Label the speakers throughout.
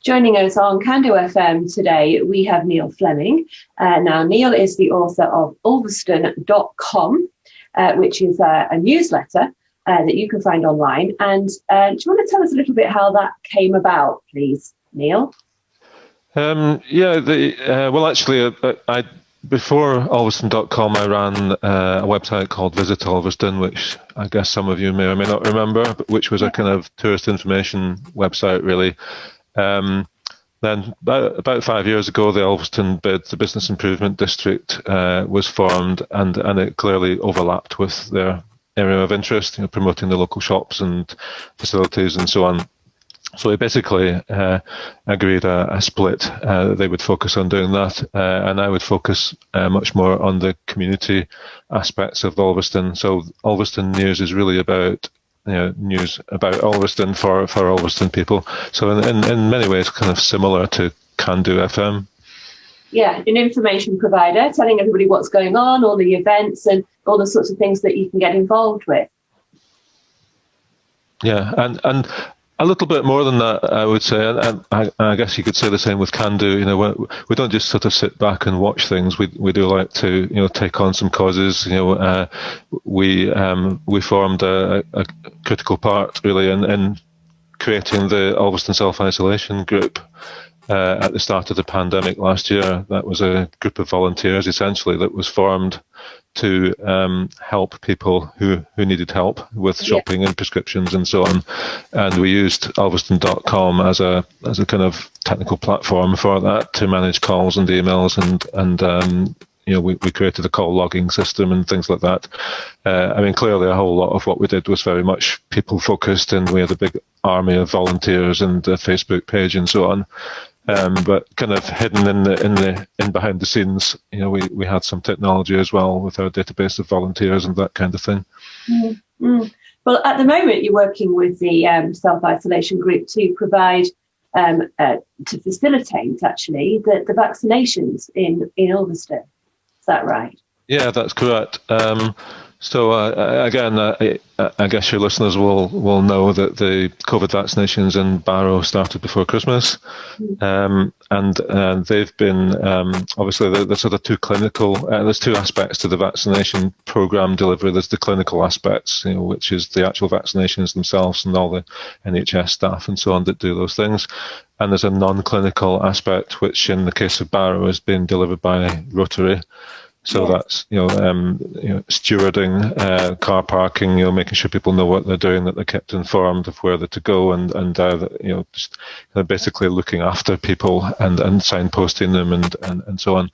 Speaker 1: Joining us on CanDo FM today, we have Neil Fleming. Now, Neil is the author of Ulverston.com, which is a newsletter that you can find online. And do you want to tell us a little bit how that came about, please, Neil?
Speaker 2: Before Ulverston.com, I ran a website called Visit Ulverston, which I guess some of you may or may not remember, but which was a kind of tourist information website, really. Then about 5 years ago, the Ulverston BID, the Business Improvement District, was formed, and it clearly overlapped with their area of interest, promoting the local shops and facilities and so on. So we basically agreed a split. They would focus on doing that, and I would focus much more on the community aspects of Ulverston. So Ulverston News is really about news about Ulverston for Ulverston people. So in many ways, kind of similar to CanDo FM.
Speaker 1: Yeah, an information provider, telling everybody what's going on, all the events and all the sorts of things that you can get involved with.
Speaker 2: Yeah, and a little bit more than that, I would say, and I guess you could say the same with CanDo. We don't just sort of sit back and watch things. We do like to take on some causes. We formed a critical part really in creating the Ulverston Self-Isolation Group at the start of the pandemic last year. That was a group of volunteers essentially that was formed to help people who needed help with shopping and prescriptions and so on. And we used Ulverston.com as a kind of technical platform for that, to manage calls and emails and we created a call logging system and things like that. Clearly a whole lot of what we did was very much people focused, and we had a big army of volunteers and a Facebook page and so on. But kind of hidden in behind the scenes, we had some technology as well with our database of volunteers and that kind of thing.
Speaker 1: Mm-hmm. Well, at the moment, you're working with the self-isolation group to provide, to facilitate actually the vaccinations in Ulverston. Is that right?
Speaker 2: Yeah, that's correct. I guess your listeners will know that the COVID vaccinations in Barrow started before Christmas, and they've been obviously the sort of two clinical. There's two aspects to the vaccination program delivery. There's the clinical aspects, which is the actual vaccinations themselves and all the NHS staff and so on that do those things, and there's a non-clinical aspect, which in the case of Barrow is being delivered by Rotary. So that's stewarding, car parking, making sure people know what they're doing, that they're kept informed of where they're to go, and just basically looking after people and signposting them and so on.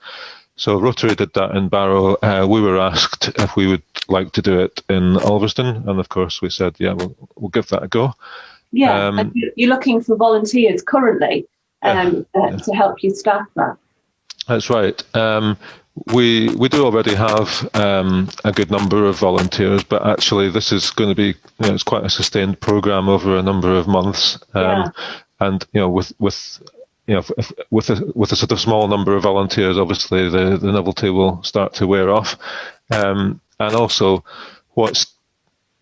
Speaker 2: So Rotary did that in Barrow. We were asked if we would like to do it in Ulverston, and of course we said, yeah, we'll give that a go.
Speaker 1: Yeah, and you're looking for volunteers currently to help you staff that.
Speaker 2: That's right. We do already have a good number of volunteers, but actually this is going to be it's quite a sustained program over a number of months, and with a sort of small number of volunteers, obviously the novelty will start to wear off, and also what's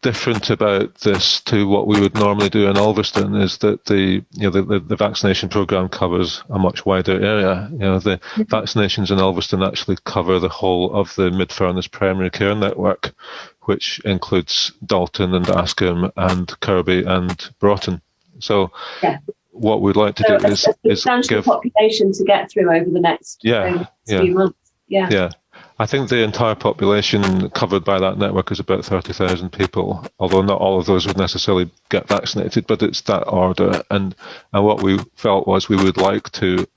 Speaker 2: different about this to what we would normally do in Ulverston is that the vaccination program covers a much wider area. The vaccinations in Ulverston actually cover the whole of the Mid-Furness primary care network, which includes Dalton and Askam and Kirby and Broughton. So what we'd like to do is give
Speaker 1: population to get through over the next few months.
Speaker 2: Yeah. I think the entire population covered by that network is about 30,000 people, although not all of those would necessarily get vaccinated, but it's that order. And what we felt was we would like to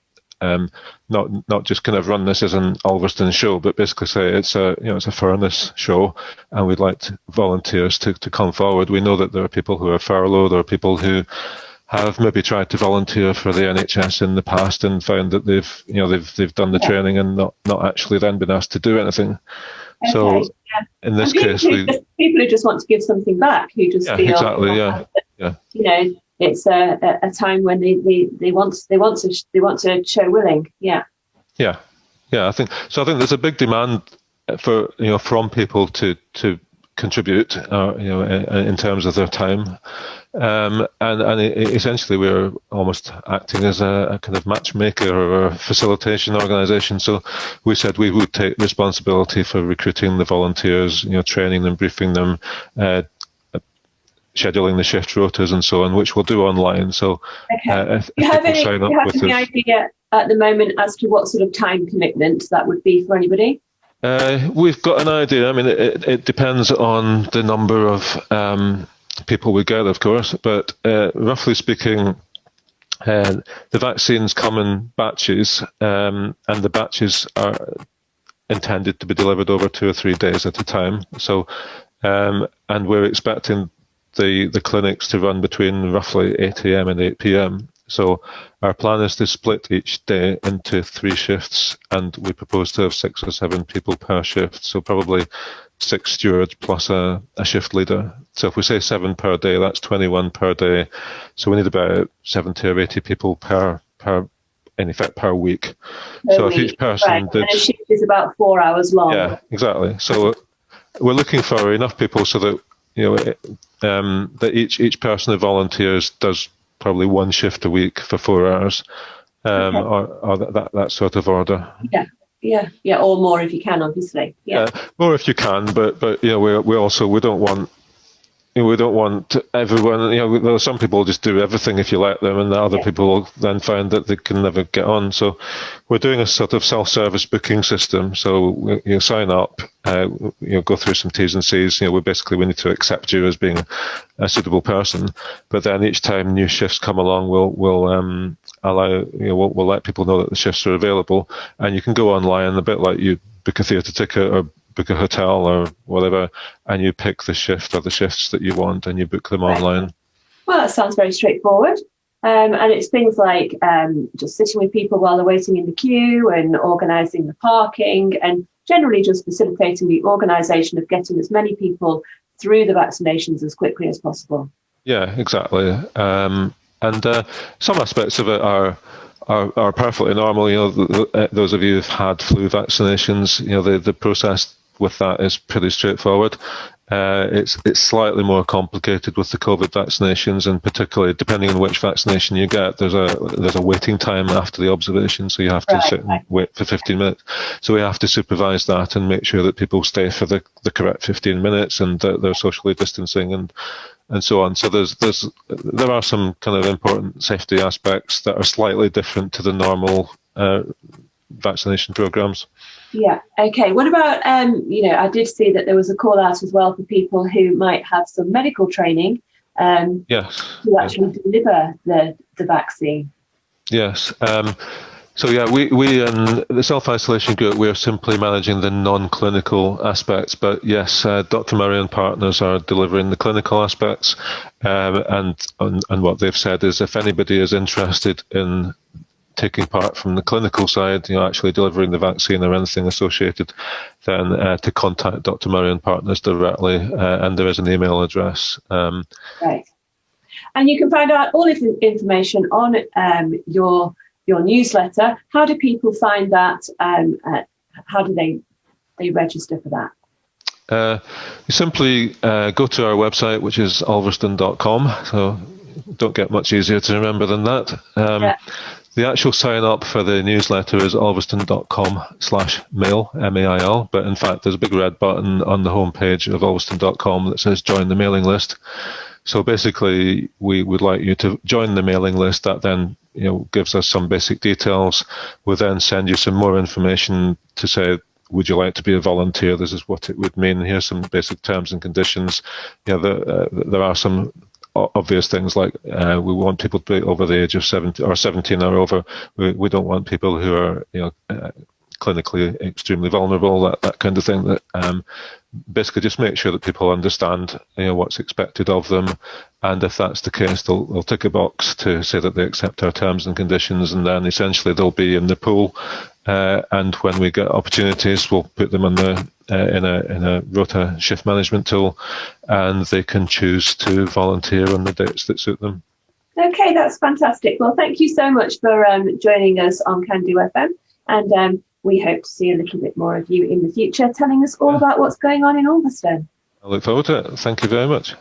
Speaker 2: not just kind of run this as an Ulverston show, but basically say it's a Furness show, and we'd like volunteers to come forward. We know that there are people who are furloughed, there are people who have maybe tried to volunteer for the NHS in the past and found that they've done the training and not actually then been asked to do anything. Okay, so in this case,
Speaker 1: people who just want to give something back, who just feel it's a time when they want to show willing. Yeah. I think there's a big demand for from people to
Speaker 2: contribute, in terms of their time. Essentially we're almost acting as a kind of matchmaker or a facilitation organisation. So we said we would take responsibility for recruiting the volunteers, training them, briefing them, scheduling the shift rotas and so on, which we'll do online. So if people sign up with us. Do you have any
Speaker 1: idea at the moment as to what sort of time commitment that would be for anybody?
Speaker 2: We've got an idea. I mean, it depends on the number of people we get, of course, but roughly speaking, the vaccines come in batches, and the batches are intended to be delivered over 2 or 3 days at a time. So, and we're expecting the clinics to run between roughly 8 a.m. and 8 p.m. So our plan is to split each day into 3 shifts, and we propose to have 6 or 7 people per shift. So probably 6 stewards plus a shift leader. So if we say 7 per day, that's 21 per day. So we need about 70 or 80 people per week. So if each person did,
Speaker 1: and a shift is about 4 hours long.
Speaker 2: Yeah, exactly. So we're looking for enough people so that that each person who volunteers does probably 1 shift a week for 4 hours, or that sort of order.
Speaker 1: Yeah, or more if you can, obviously. Yeah,
Speaker 2: more if you can, but we don't want everyone. There are some people just do everything if you let them, and the other people then find that they can never get on. So we're doing a sort of self-service booking system. So you sign up, go through some T's and C's. We need to accept you as being a suitable person. But then each time new shifts come along, we'll let people know that the shifts are available, and you can go online a bit like you book a theatre ticket or book a hotel or whatever, and you pick the shift or the shifts that you want and you book them online.
Speaker 1: Well, that sounds very straightforward. And it's things like just sitting with people while they're waiting in the queue and organising the parking, and generally just facilitating the organisation of getting as many people through the vaccinations as quickly as possible.
Speaker 2: Yeah, exactly. And some aspects of it are perfectly normal. Those of you who've had flu vaccinations, the process with that is pretty straightforward. It's slightly more complicated with the COVID vaccinations, and particularly depending on which vaccination you get, there's a waiting time after the observation, so you have to sit and wait for 15 minutes. So we have to supervise that and make sure that people stay for the correct 15 minutes and that they're socially distancing and so on. So there are some kind of important safety aspects that are slightly different to the normal vaccination programs.
Speaker 1: Yeah. Okay. What about, I did see that there was a call out as well for people who might have some medical training to actually deliver the vaccine.
Speaker 2: Yes. So we in the self-isolation group, we're simply managing the non-clinical aspects, but yes, Dr. Murray and partners are delivering the clinical aspects, and what they've said is if anybody is interested in taking part from the clinical side, actually delivering the vaccine or anything associated, then to contact Dr. Murray and partners directly, and there is an email address.
Speaker 1: Right. And you can find out all this information on your newsletter. How do people find that? How do they register for that?
Speaker 2: You simply go to our website, which is ulverston.com. So don't get much easier to remember than that. The actual sign up for the newsletter is ulverston.com/mail, MAIL, but in fact there's a big red button on the homepage of ulverston.com that says join the mailing list. So basically we would like you to join the mailing list. That then gives us some basic details. We'll then send you some more information to say, would you like to be a volunteer? This is what it would mean. Here's some basic terms and conditions. There are some obvious things like we want people to be over the age of 17 or over. We don't want people who are clinically extremely vulnerable, that kind of thing. That basically just make sure that people understand what's expected of them, and if that's the case, they'll tick a box to say that they accept our terms and conditions, and then essentially they'll be in the pool. And when we get opportunities, we'll put them in a rota shift management tool, and they can choose to volunteer on the dates that suit them.
Speaker 1: Okay, that's fantastic. Well, thank you so much for joining us on CanDo FM, and we hope to see a little bit more of you in the future, telling us all about what's going on in Ulverston.
Speaker 2: I look forward to it. Thank you very much.